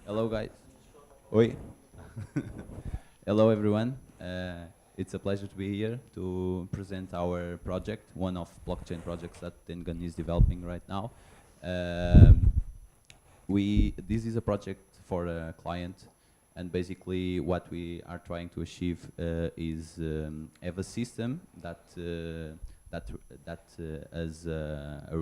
Hello, guys. Oi. Hello, everyone. It's a pleasure to be here to present our project, one of blockchain projects that Dengun is developing right now. Um, this is a project for a client, and basically what we are trying to achieve is have a system that has a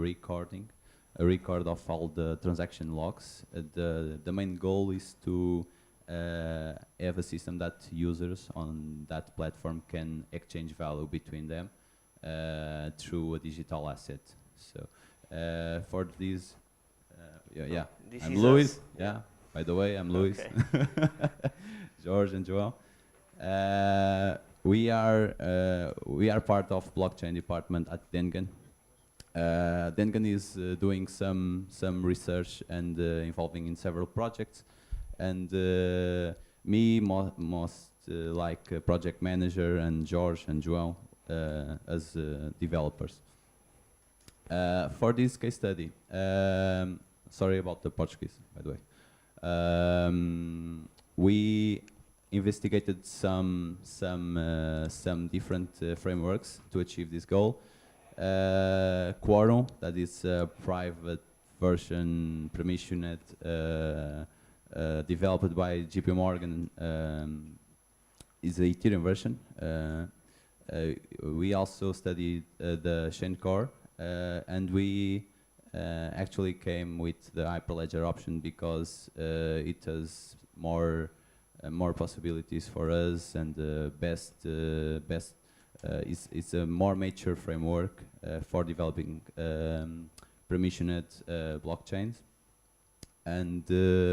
record of all the transaction logs. The main goal is to have a system that users on that platform can exchange value between them through a digital asset. So for this, yeah, This I'm is Luís. us. Yeah, by the way, I'm Luís. Okay. Jorge and João. We are part of blockchain department at Dengun. Dengun is doing some research and involving in several projects, and me most like project manager, and Jorge and João as developers. For this case study, sorry about the Portuguese, by the way. We investigated some different frameworks to achieve this goal. Quorum, that is a private version permissioned developed by JP Morgan, is the Ethereum version. We also studied the chain core, and we actually came with the Hyperledger option because it has more possibilities for us, and best it's a more mature framework for developing permissioned blockchains, and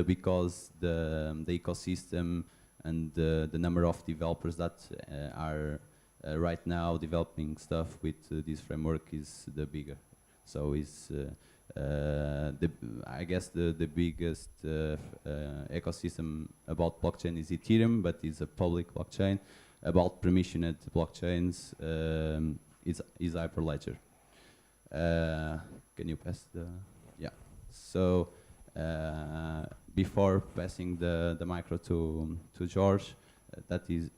because the ecosystem and the number of developers that are right now developing stuff with this framework is the bigger. So it's I guess the biggest ecosystem about blockchain is Ethereum, but it's a public blockchain. About permissioned blockchains is Hyperledger. Can you pass the? Yeah. So before passing the micro to Jorge,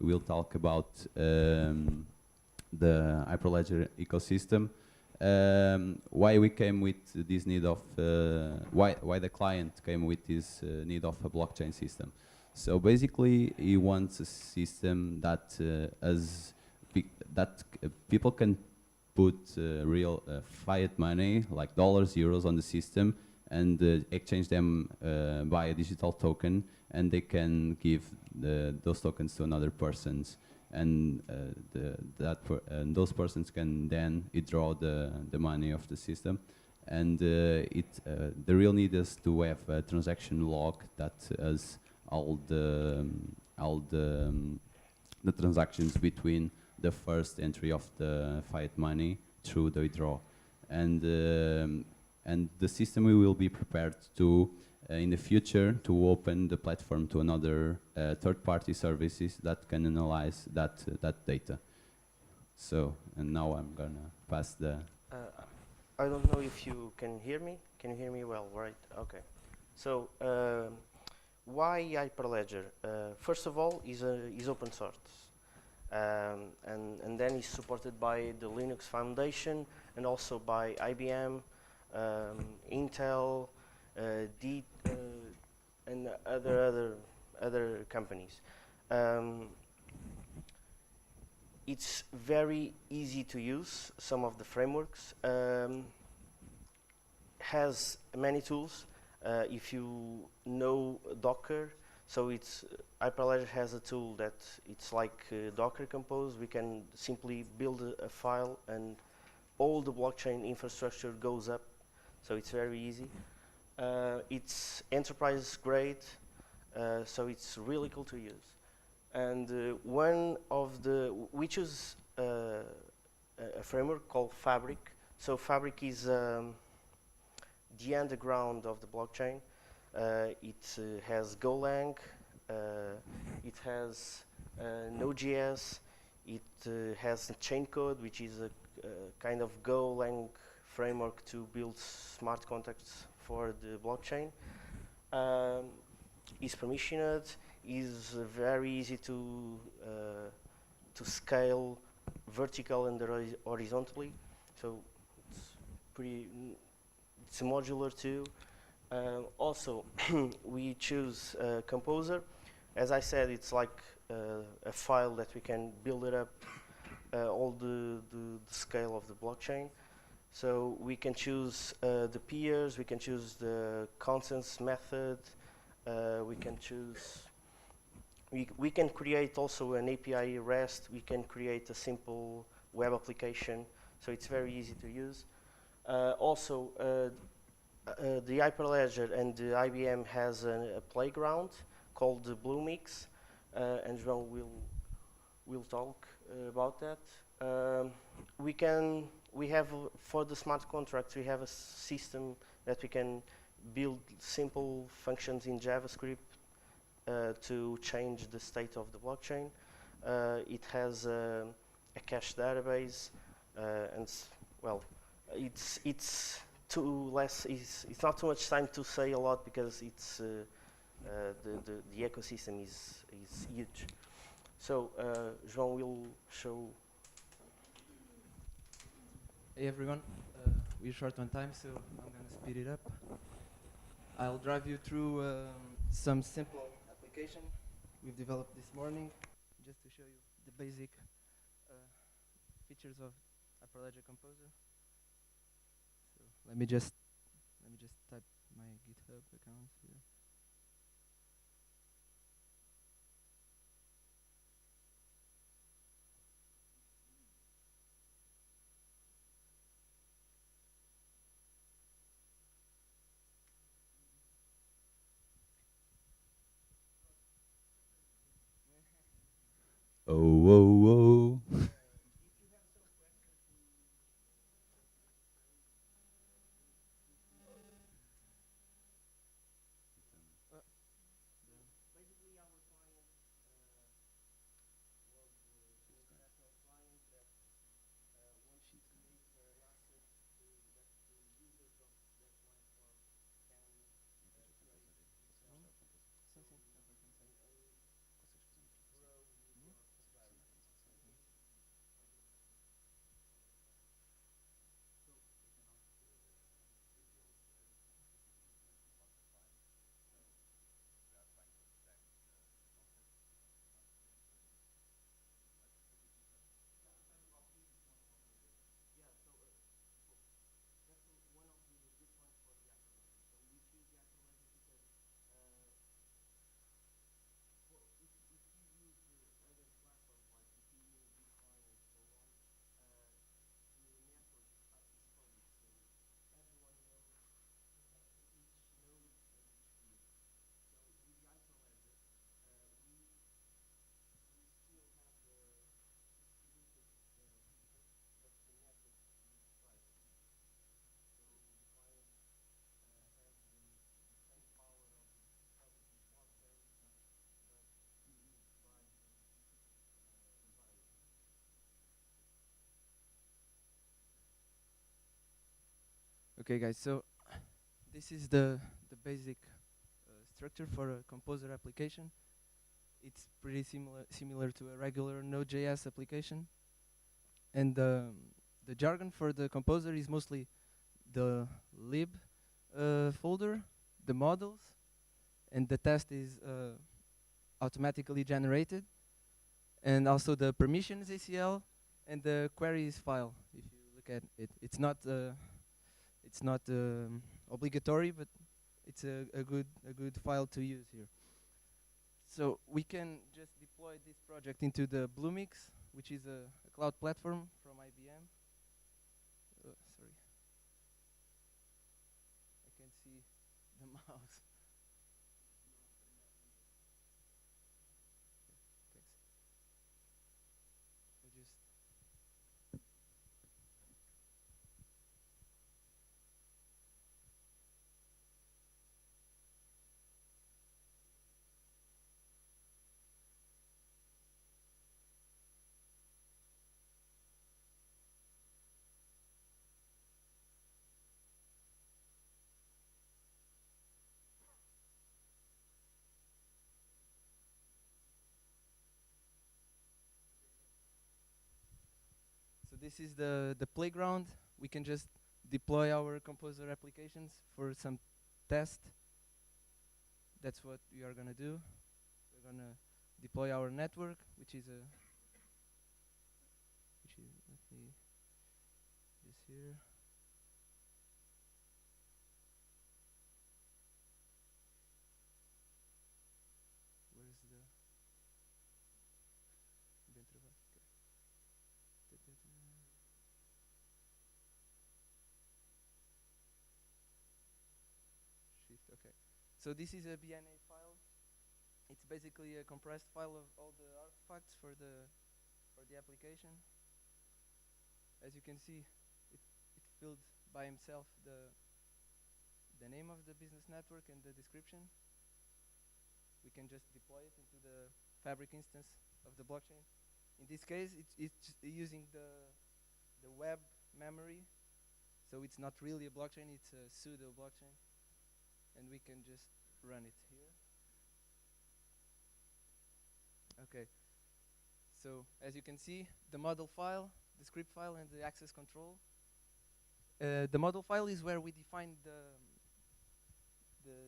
we'll talk about the Hyperledger ecosystem. Why we came with this need of why the client came with this need of a blockchain system. So basically, he wants a system that people can put real fiat money like dollars, euros on the system, and exchange them by a digital token, and they can give those tokens to another persons, and those persons can then withdraw the money of the system. And the real need is to have a transaction log that has all the transactions between the first entry of the fiat money through the withdrawal, and the system will be prepared to in the future to open the platform to another third-party services that can analyze that data. So, and now I'm gonna pass the. I don't know if you can hear me. Can you hear me well? Right. Okay. So why Hyperledger? First of all, is open source, and then is supported by the Linux Foundation and also by IBM, Intel, and other companies. It's very easy to use. Some of the frameworks has many tools. If you know Docker, so it's Hyperledger has a tool that it's like Docker Compose. We can simply build a file, and all the blockchain infrastructure goes up. So it's very easy. It's enterprise grade, so it's really cool to use. And we choose a framework called Fabric. So Fabric is the underground of the blockchain. It has Golang, it has Node.js, it has chain code, which is a kind of Golang framework to build smart contracts for the blockchain. is permissioned, is very easy to scale vertical and horizontally. So it's pretty. It's modular too. Also, we choose Composer. As I said, it's like a file that we can build it up all the scale of the blockchain. So we can choose the peers, we can choose the consensus method, we can choose, we can create also an API REST, we can create a simple web application, so it's very easy to use. Also, the Hyperledger and the IBM has a playground called the Blue Mix, and João will talk about that. We have for the smart contracts, we have a system that we can build simple functions in JavaScript to change the state of the blockchain. It has a cache database, and well, it's not too much time to say a lot because it's the ecosystem is huge. So João will show. Hey everyone, we're short on time, so I'm gonna speed it up. I'll drive you through some simple application we've developed this morning, just to show you the basic features of Hyperledger Composer. So let me just type my GitHub account here. Oh, oh, oh. Okay, guys. So this is the basic structure for a Composer application. It's pretty similar to a regular Node.js application, and the jargon for the Composer is mostly the lib folder, the models, and the test is automatically generated, and also the permissions ACL and the queries file. If you look at it, it's not obligatory, but it's a good file to use here. So we can just deploy this project into the Bluemix, which is a cloud platform from IBM. Sorry, I can't see the mouse. Thanks. I just this is the playground. We can just deploy our composer applications for some test. That's what we are gonna do. We're gonna deploy our network, which is let me this here. Where's the dentro va? Okay. Shift. Okay. So this is a BNA file. It's basically a compressed file of all the artifacts for the application. As you can see, it filled by himself the name of the business network and the description. We can just deploy it into the Fabric instance of the blockchain. In this case, it's using the web memory, so it's not really a blockchain, it's a pseudo blockchain, and we can just run it here. Okay, so as you can see, the model file, the script file, and the access control. The model file is where we define the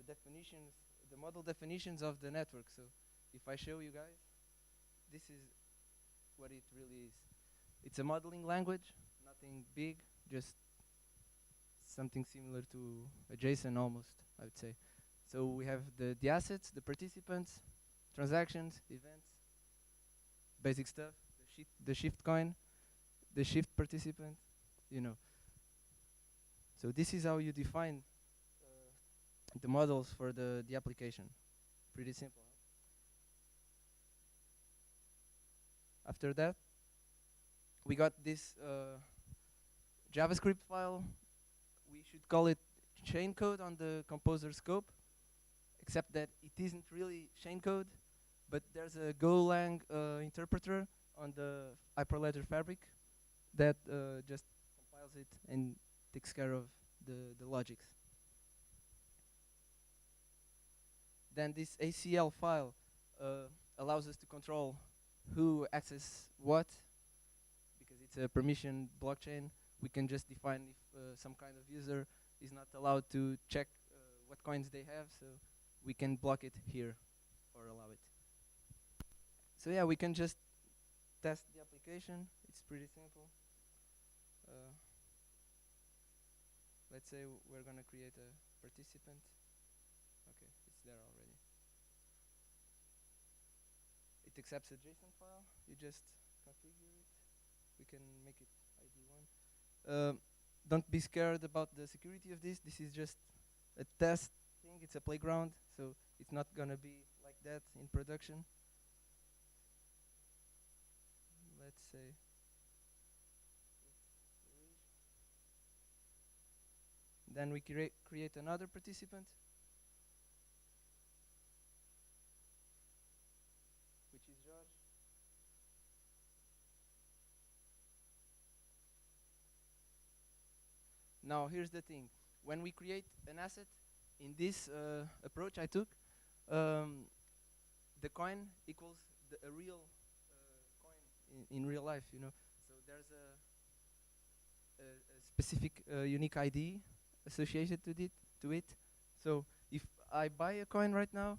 definitions, the model definitions of the network. So if I show you guys, this is what it really is. It's a modeling language, nothing big, just something similar to a JSON almost, I would say. So we have the assets, the participants, transactions, events, basic stuff, the shift coin, the shift participant, you know. So this is how you define the models for the application. Pretty simple. Huh? After that, we got this JavaScript file. We should call it chain code on the composer scope, except that it isn't really chain code, but there's a Golang interpreter on the Hyperledger fabric that just compiles it and takes care of the logics. Then this ACL file allows us to control who access what, because it's a permission blockchain. We can just define if some kind of user is not allowed to check what coins they have, so we can block it here or allow it. So yeah, we can just test the application. It's pretty simple. Let's say we're gonna create a participant. Okay, it's there already. It accepts a JSON file. You just configure it. We can make it ID1. Don't be scared about the security of this. This is just a test thing. It's a playground, so it's not gonna be like that in production. Let's say then we create another participant, which is Jorge. Now here's the thing. When we create an asset, in this approach I took, the coin equals a real coin in real life, you know. So there's a specific unique ID associated to it. So if I buy a coin right now,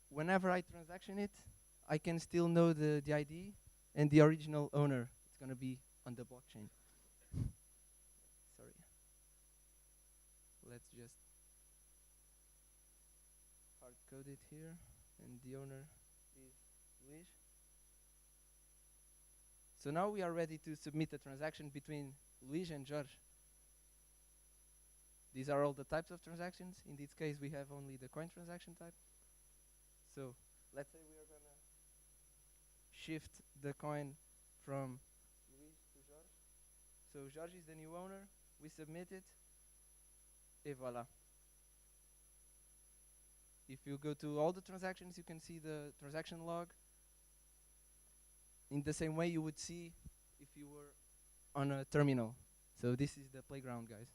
whenever I transaction it, I can still know the ID and the original owner. It's gonna be on the blockchain. Sorry. Let's just hard code it here, and the owner is Luís. So now we are ready to submit a transaction between Luís and Jorge. These are all the types of transactions. In this case, we have only the coin transaction type. So let's say we are gonna shift the coin from Luís to Jorge. So Jorge is the new owner. We submit it. Et voila. If you go to all the transactions, you can see the transaction log in the same way you would see if you were on a terminal. So this is the playground, guys.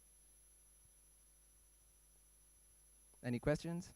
Any questions?